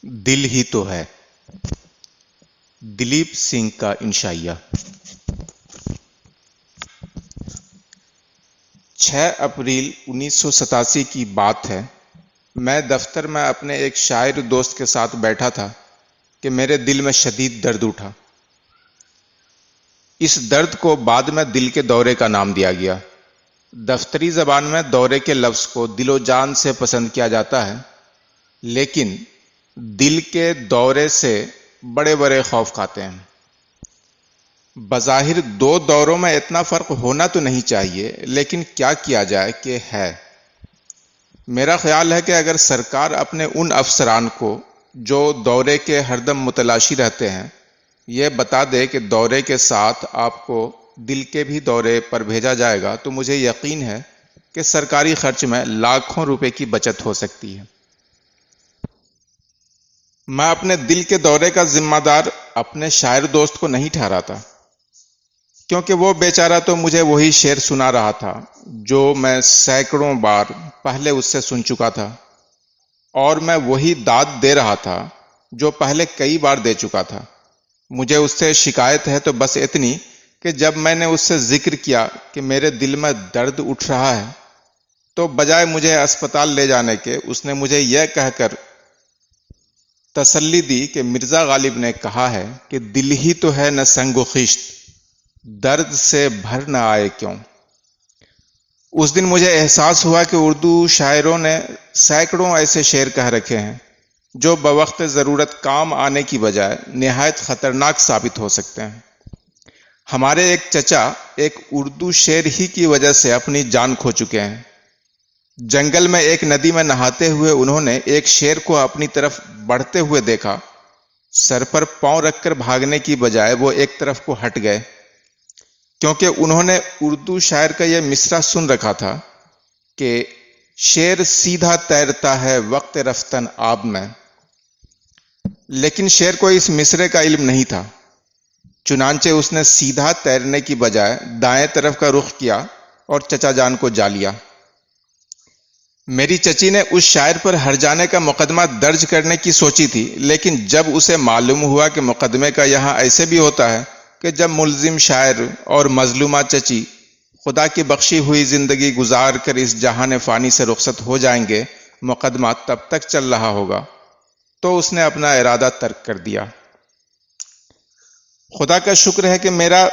دل ہی تو ہے۔ دلیپ سنگھ کا انشائیہ۔ 6 اپریل 1987 کی بات ہے۔ میں دفتر میں اپنے ایک شاعر دوست کے ساتھ بیٹھا تھا کہ میرے دل میں شدید درد اٹھا۔ اس درد کو بعد میں دل کے دورے کا نام دیا گیا۔ دفتری زبان میں دورے کے لفظ کو دل و جان سے پسند کیا جاتا ہے، لیکن دل کے دورے سے بڑے بڑے خوف کھاتے ہیں۔ بظاہر 2 دوروں میں اتنا فرق ہونا تو نہیں چاہیے، لیکن کیا کیا جائے کہ ہے۔ میرا خیال ہے کہ اگر سرکار اپنے ان افسران کو جو دورے کے ہردم متلاشی رہتے ہیں یہ بتا دے کہ دورے کے ساتھ آپ کو دل کے بھی دورے پر بھیجا جائے گا تو مجھے یقین ہے کہ سرکاری خرچ میں لاکھوں روپے کی بچت ہو سکتی ہے۔ میں اپنے دل کے دورے کا ذمہ دار اپنے شاعر دوست کو نہیں ٹھہراتا، کیونکہ وہ بیچارہ تو مجھے وہی شعر سنا رہا تھا جو میں سینکڑوں بار پہلے اس سے سن چکا تھا، اور میں وہی داد دے رہا تھا جو پہلے کئی بار دے چکا تھا۔ مجھے اس سے شکایت ہے تو بس اتنی کہ جب میں نے اس سے ذکر کیا کہ میرے دل میں درد اٹھ رہا ہے تو بجائے مجھے اسپتال لے جانے کے اس نے مجھے یہ کہہ کر تسلی دی کہ مرزا غالب نے کہا ہے کہ دل ہی تو ہے نہ سنگ و خشت، درد سے بھر نہ آئے کیوں۔ اس دن مجھے احساس ہوا کہ اردو شاعروں نے سینکڑوں ایسے شعر کہہ رکھے ہیں جو بوقت ضرورت کام آنے کی بجائے نہایت خطرناک ثابت ہو سکتے ہیں۔ ہمارے ایک چچا ایک اردو شعر ہی کی وجہ سے اپنی جان کھو چکے ہیں۔ جنگل میں ایک ندی میں نہاتے ہوئے انہوں نے ایک شیر کو اپنی طرف بڑھتے ہوئے دیکھا۔ سر پر پاؤں رکھ کر بھاگنے کی بجائے وہ ایک طرف کو ہٹ گئے، کیونکہ انہوں نے اردو شاعر کا یہ مصرع سن رکھا تھا کہ شیر سیدھا تیرتا ہے وقت رفتن آب میں، لیکن شیر کو اس مصرعے کا علم نہیں تھا، چنانچہ اس نے سیدھا تیرنے کی بجائے دائیں طرف کا رخ کیا اور چچا جان کو جا لیا۔ میری چچی نے اس شاعر پر ہر جانے کا مقدمہ درج کرنے کی سوچی تھی، لیکن جب اسے معلوم ہوا کہ مقدمے کا یہاں ایسے بھی ہوتا ہے کہ جب ملزم شاعر اور مظلومہ چچی خدا کی بخشی ہوئی زندگی گزار کر اس جہان فانی سے رخصت ہو جائیں گے، مقدمہ تب تک چل رہا ہوگا، تو اس نے اپنا ارادہ ترک کر دیا۔ خدا کا شکر ہے کہ میرا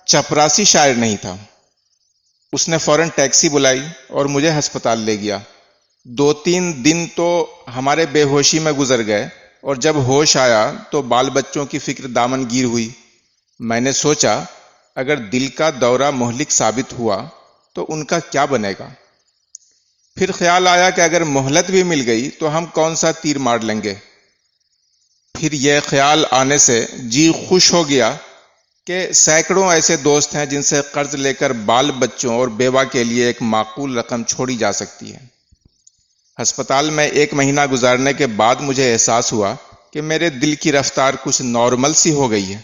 چپراسی شاعر نہیں تھا۔ اس نے فوراً ٹیکسی بلائی اور مجھے ہسپتال لے گیا۔ 2-3 دن تو ہمارے بے ہوشی میں گزر گئے، اور جب ہوش آیا تو بال بچوں کی فکر دامن گیر ہوئی۔ میں نے سوچا اگر دل کا دورہ مہلک ثابت ہوا تو ان کا کیا بنے گا۔ پھر خیال آیا کہ اگر مہلت بھی مل گئی تو ہم کون سا تیر مار لیں گے۔ پھر یہ خیال آنے سے جی خوش ہو گیا کہ سینکڑوں ایسے دوست ہیں جن سے قرض لے کر بال بچوں اور بیوہ کے لیے ایک معقول رقم چھوڑی جا سکتی ہے۔ ہسپتال میں 1 مہینہ گزارنے کے بعد مجھے احساس ہوا کہ میرے دل کی رفتار کچھ نارمل سی ہو گئی ہے۔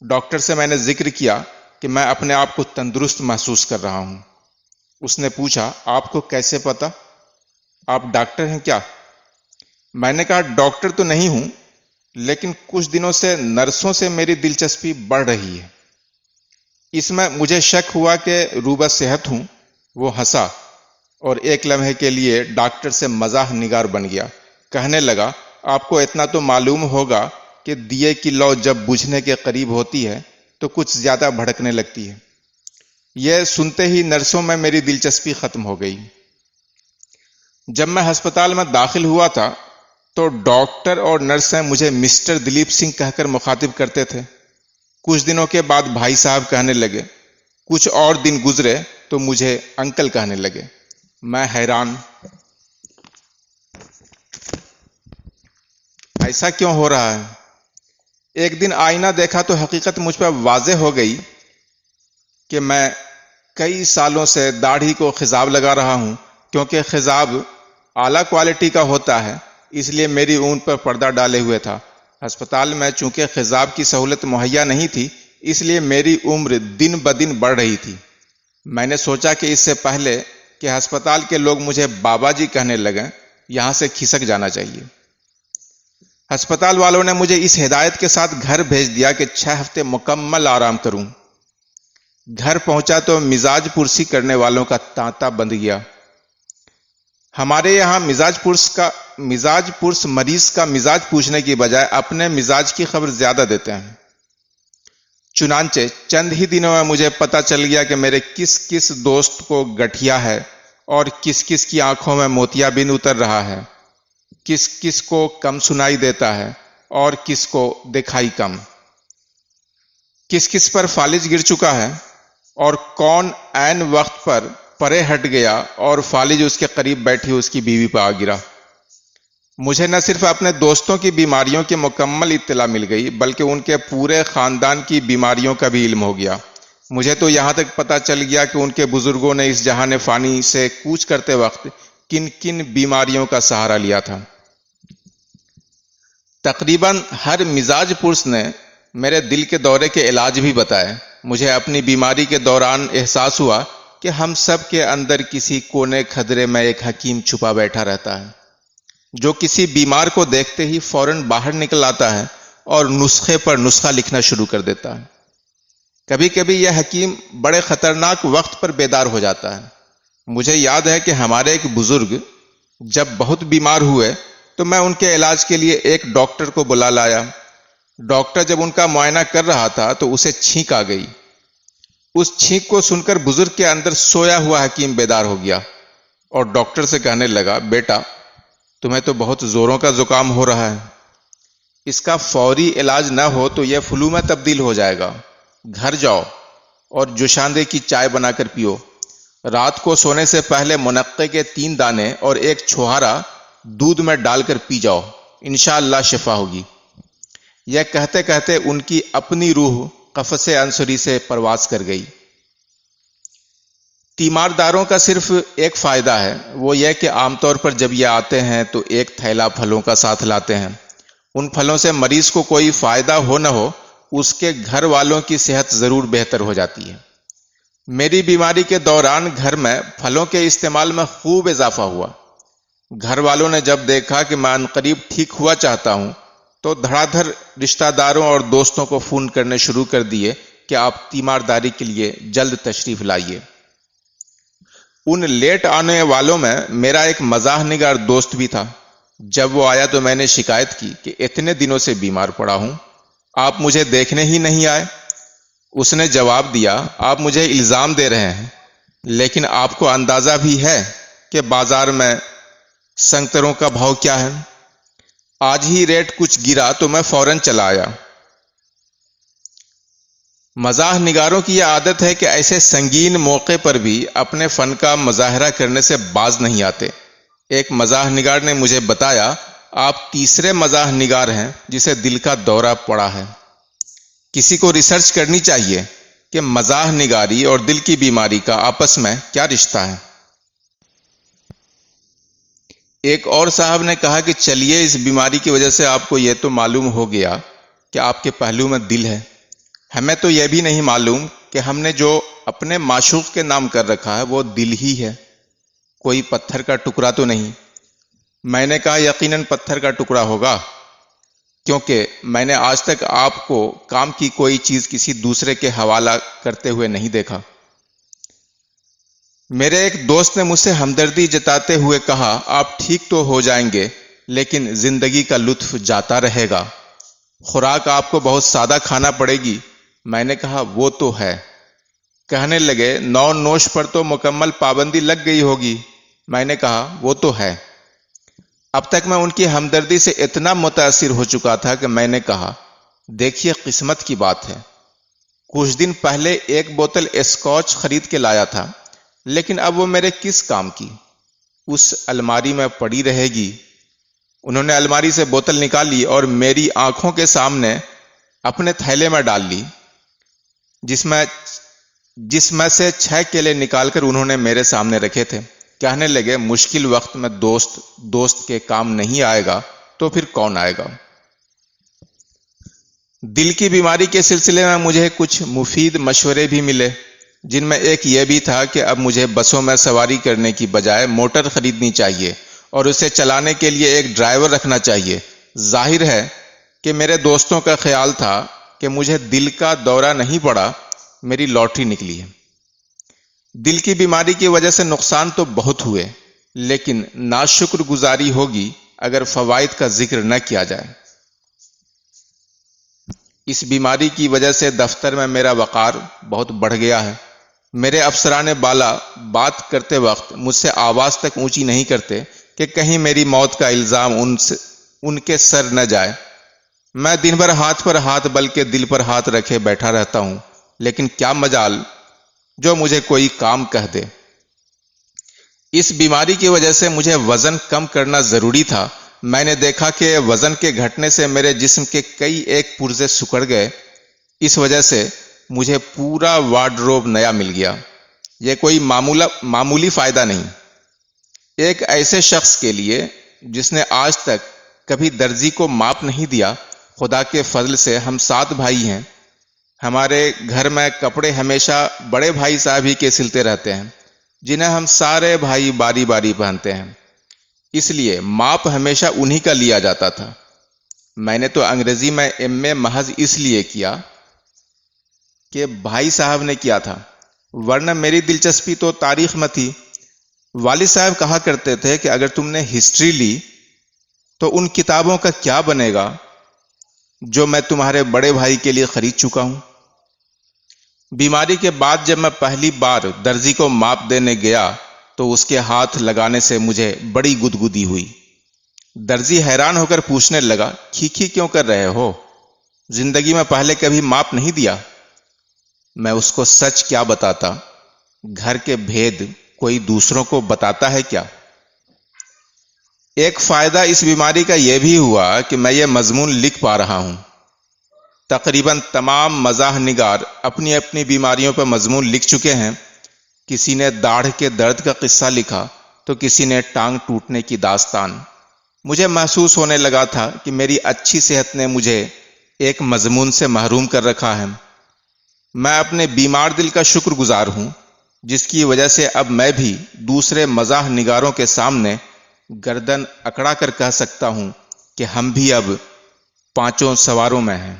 ڈاکٹر سے میں نے ذکر کیا کہ میں اپنے آپ کو تندرست محسوس کر رہا ہوں۔ اس نے پوچھا آپ کو کیسے پتا؟ آپ ڈاکٹر ہیں کیا؟ میں نے کہا ڈاکٹر تو نہیں ہوں، لیکن کچھ دنوں سے نرسوں سے میری دلچسپی بڑھ رہی ہے۔ اس میں مجھے شک ہوا کہ روبہ صحت ہوں۔ وہ ہنسا اور ایک لمحے کے لیے ڈاکٹر سے مزاح نگار بن گیا۔ کہنے لگا آپ کو اتنا تو معلوم ہوگا کہ دیے کی لو جب بجھنے کے قریب ہوتی ہے تو کچھ زیادہ بھڑکنے لگتی ہے۔ یہ سنتے ہی نرسوں میں میری دلچسپی ختم ہو گئی۔ جب میں ہسپتال میں داخل ہوا تھا تو ڈاکٹر اور نرسیں مجھے مسٹر دلیپ سنگھ کہہ کر مخاطب کرتے تھے۔ کچھ دنوں کے بعد بھائی صاحب کہنے لگے، کچھ اور دن گزرے تو مجھے انکل کہنے لگے۔ میں حیران، ایسا کیوں ہو رہا ہے؟ ایک دن آئینہ دیکھا تو حقیقت مجھ پر واضح ہو گئی کہ میں کئی سالوں سے داڑھی کو خضاب لگا رہا ہوں، کیونکہ خضاب اعلیٰ کوالٹی کا ہوتا ہے، اس لیے میری اون پر پردہ ڈالے ہوئے تھا۔ ہسپتال میں چونکہ خضاب کی سہولت مہیا نہیں تھی، اس لیے میری عمر دن بدن بڑھ رہی تھی۔ میں نے سوچا کہ اس سے پہلے کہ ہسپتال کے لوگ مجھے بابا جی کہنے لگیں، یہاں سے کھسک جانا چاہیے۔ ہسپتال والوں نے مجھے اس ہدایت کے ساتھ گھر بھیج دیا کہ 6 ہفتے مکمل آرام کروں۔ گھر پہنچا تو مزاج پرسی کرنے والوں کا تانتا بند گیا۔ ہمارے یہاں مزاج پرس مریض کا مزاج پوچھنے کی بجائے اپنے مزاج کی خبر زیادہ دیتے ہیں۔ چنانچہ چند ہی دنوں میں مجھے پتا چل گیا کہ میرے کس کس دوست کو گٹھیا ہے اور کس کس کی آنکھوں میں موتیا بند اتر رہا ہے، کس کس کو کم سنائی دیتا ہے اور کس کو دکھائی کم، کس کس پر فالج گر چکا ہے اور کون عین وقت پر پرے ہٹ گیا اور فالج اس کے قریب بیٹھی اس کی بیوی پہ آ گرا۔ مجھے نہ صرف اپنے دوستوں کی بیماریوں کی مکمل اطلاع مل گئی بلکہ ان کے پورے خاندان کی بیماریوں کا بھی علم ہو گیا۔ مجھے تو یہاں تک پتا چل گیا کہ ان کے بزرگوں نے اس جہان فانی سے کوچ کرتے وقت کن کن بیماریوں کا سہارا لیا تھا۔ تقریباً ہر مزاج پرس نے میرے دل کے دورے کے علاج بھی بتائے۔ مجھے اپنی بیماری کے دوران احساس ہوا کہ ہم سب کے اندر کسی کونے کھدرے میں ایک حکیم چھپا بیٹھا رہتا ہے جو کسی بیمار کو دیکھتے ہی فوراً باہر نکل آتا ہے اور نسخے پر نسخہ لکھنا شروع کر دیتا ہے۔ کبھی کبھی یہ حکیم بڑے خطرناک وقت پر بیدار ہو جاتا ہے۔ مجھے یاد ہے کہ ہمارے ایک بزرگ جب بہت بیمار ہوئے تو میں ان کے علاج کے لیے ایک ڈاکٹر کو بلا لایا۔ ڈاکٹر جب ان کا معائنہ کر رہا تھا تو اسے چھینک آ گئی۔ اس چھینک کو سن کر بزرگ کے اندر سویا ہوا حکیم بیدار ہو گیا اور ڈاکٹر سے کہنے لگا، بیٹا تمہیں تو بہت زوروں کا زکام ہو رہا ہے، اس کا فوری علاج نہ ہو تو یہ فلو میں تبدیل ہو جائے گا۔ گھر جاؤ اور جوشاندے کی چائے بنا کر پیو۔ رات کو سونے سے پہلے منقے کے 3 دانے اور ایک چھوہارا دودھ میں ڈال کر پی جاؤ، انشاءاللہ شفا ہوگی۔ یہ کہتے کہتے ان کی اپنی روح قفس عنصری سے پرواز کر گئی۔ تیمارداروں کا صرف ایک فائدہ ہے، وہ یہ کہ عام طور پر جب یہ آتے ہیں تو ایک تھیلا پھلوں کا ساتھ لاتے ہیں۔ ان پھلوں سے مریض کو کوئی فائدہ ہو نہ ہو، اس کے گھر والوں کی صحت ضرور بہتر ہو جاتی ہے۔ میری بیماری کے دوران گھر میں پھلوں کے استعمال میں خوب اضافہ ہوا۔ گھر والوں نے جب دیکھا کہ میں عنقریب ٹھیک ہوا چاہتا ہوں تو دھڑا دھڑ رشتہ داروں اور دوستوں کو فون کرنے شروع کر دیے کہ آپ تیمارداری کے لیے جلد تشریف لائیے۔ ان لیٹ آنے والوں میں میرا ایک مزاح نگار دوست بھی تھا۔ جب وہ آیا تو میں نے شکایت کی کہ اتنے دنوں سے بیمار پڑا ہوں، آپ مجھے دیکھنے ہی نہیں آئے۔ اس نے جواب دیا، آپ مجھے الزام دے رہے ہیں، لیکن آپ کو اندازہ بھی ہے کہ بازار میں سنگتروں کا بھاؤ کیا ہے۔ آج ہی ریٹ کچھ گرا تو میں فوراً چلا آیا۔ مزاح نگاروں کی یہ عادت ہے کہ ایسے سنگین موقع پر بھی اپنے فن کا مظاہرہ کرنے سے باز نہیں آتے۔ ایک مزاح نگار نے مجھے بتایا، آپ تیسرے مزاح نگار ہیں جسے دل کا دورہ پڑا ہے۔ کسی کو ریسرچ کرنی چاہیے کہ مزاح نگاری اور دل کی بیماری کا آپس میں کیا رشتہ ہے۔ ایک اور صاحب نے کہا کہ چلیے اس بیماری کی وجہ سے آپ کو یہ تو معلوم ہو گیا کہ آپ کے پہلو میں دل ہے، ہمیں تو یہ بھی نہیں معلوم کہ ہم نے جو اپنے معشوق کے نام کر رکھا ہے وہ دل ہی ہے، کوئی پتھر کا ٹکڑا تو نہیں۔ میں نے کہا یقیناً پتھر کا ٹکڑا ہوگا، کیونکہ میں نے آج تک آپ کو کام کی کوئی چیز کسی دوسرے کے حوالہ کرتے ہوئے نہیں دیکھا۔ میرے ایک دوست نے مجھ سے ہمدردی جتاتے ہوئے کہا، آپ ٹھیک تو ہو جائیں گے لیکن زندگی کا لطف جاتا رہے گا، خوراک آپ کو بہت سادہ کھانا پڑے گی۔ میں نے کہا وہ تو ہے۔ کہنے لگے نو نوش پر تو مکمل پابندی لگ گئی ہوگی۔ میں نے کہا وہ تو ہے۔ اب تک میں ان کی ہمدردی سے اتنا متاثر ہو چکا تھا کہ میں نے کہا، دیکھیے قسمت کی بات ہے، کچھ دن پہلے ایک بوتل اسکاچ خرید کے لایا تھا، لیکن اب وہ میرے کس کام کی، اس الماری میں پڑی رہے گی۔ انہوں نے الماری سے بوتل نکال لی اور میری آنکھوں کے سامنے اپنے تھیلے میں ڈال لی، جس میں سے 6 کیلے نکال کر انہوں نے میرے سامنے رکھے تھے۔ کہنے لگے مشکل وقت میں دوست کے کام نہیں آئے گا تو پھر کون آئے گا۔ دل کی بیماری کے سلسلے میں مجھے کچھ مفید مشورے بھی ملے، جن میں ایک یہ بھی تھا کہ اب مجھے بسوں میں سواری کرنے کی بجائے موٹر خریدنی چاہیے اور اسے چلانے کے لیے ایک ڈرائیور رکھنا چاہیے ظاہر ہے کہ میرے دوستوں کا خیال تھا کہ مجھے دل کا دورہ نہیں پڑا، میری لاٹری نکلی ہے۔ دل کی بیماری کی وجہ سے نقصان تو بہت ہوئے، لیکن ناشکر گزاری ہوگی اگر فوائد کا ذکر نہ کیا جائے۔ اس بیماری کی وجہ سے دفتر میں میرا وقار بہت بڑھ گیا ہے۔ میرے افسران بالا بات کرتے وقت مجھ سے آواز تک اونچی نہیں کرتے کہ کہیں میری موت کا الزام ان کے سر نہ جائے۔ میں دن بھر ہاتھ پر ہاتھ بلکہ دل پر ہاتھ رکھے بیٹھا رہتا ہوں، لیکن کیا مجال جو مجھے کوئی کام کہہ دے۔ اس بیماری کی وجہ سے مجھے وزن کم کرنا ضروری تھا۔ میں نے دیکھا کہ وزن کے گھٹنے سے میرے جسم کے کئی ایک پرزے سکڑ گئے۔ اس وجہ سے مجھے پورا وارڈروب نیا مل گیا۔ یہ کوئی معمولی فائدہ نہیں۔ ایک ایسے شخص کے لیے جس نے آج تک کبھی درزی کو ماپ نہیں دیا، خدا کے فضل سے ہم 7 بھائی ہیں۔ ہمارے گھر میں کپڑے ہمیشہ بڑے بھائی صاحب ہی کے سلتے رہتے ہیں، جنہیں ہم سارے بھائی باری باری پہنتے ہیں۔ اس لیے ماپ ہمیشہ انہی کا لیا جاتا تھا۔ میں نے تو انگریزی میں MA محض اس لیے کیا کہ بھائی صاحب نے کیا تھا، ورنہ میری دلچسپی تو تاریخ میں تھی۔ والد صاحب کہا کرتے تھے کہ اگر تم نے ہسٹری لی تو ان کتابوں کا کیا بنے گا جو میں تمہارے بڑے بھائی کے لیے خرید چکا ہوں۔ بیماری کے بعد جب میں پہلی بار درزی کو ماپ دینے گیا تو اس کے ہاتھ لگانے سے مجھے بڑی گدگدی ہوئی۔ درزی حیران ہو کر پوچھنے لگا، کھیکھی کیوں کر رہے ہو؟ زندگی میں پہلے کبھی ماپ نہیں دیا؟ میں اس کو سچ کیا بتاتا؟ گھر کے بھید کوئی دوسروں کو بتاتا ہے کیا؟ ایک فائدہ اس بیماری کا یہ بھی ہوا کہ میں یہ مضمون لکھ پا رہا ہوں۔ تقریباً تمام مزاح نگار اپنی اپنی بیماریوں پر مضمون لکھ چکے ہیں۔ کسی نے داڑھ کے درد کا قصہ لکھا تو کسی نے ٹانگ ٹوٹنے کی داستان۔ مجھے محسوس ہونے لگا تھا کہ میری اچھی صحت نے مجھے ایک مضمون سے محروم کر رکھا ہے۔ میں اپنے بیمار دل کا شکر گزار ہوں، جس کی وجہ سے اب میں بھی دوسرے مزاح نگاروں کے سامنے گردن اکڑا کر کہہ سکتا ہوں کہ ہم بھی اب 5 سواروں میں ہیں۔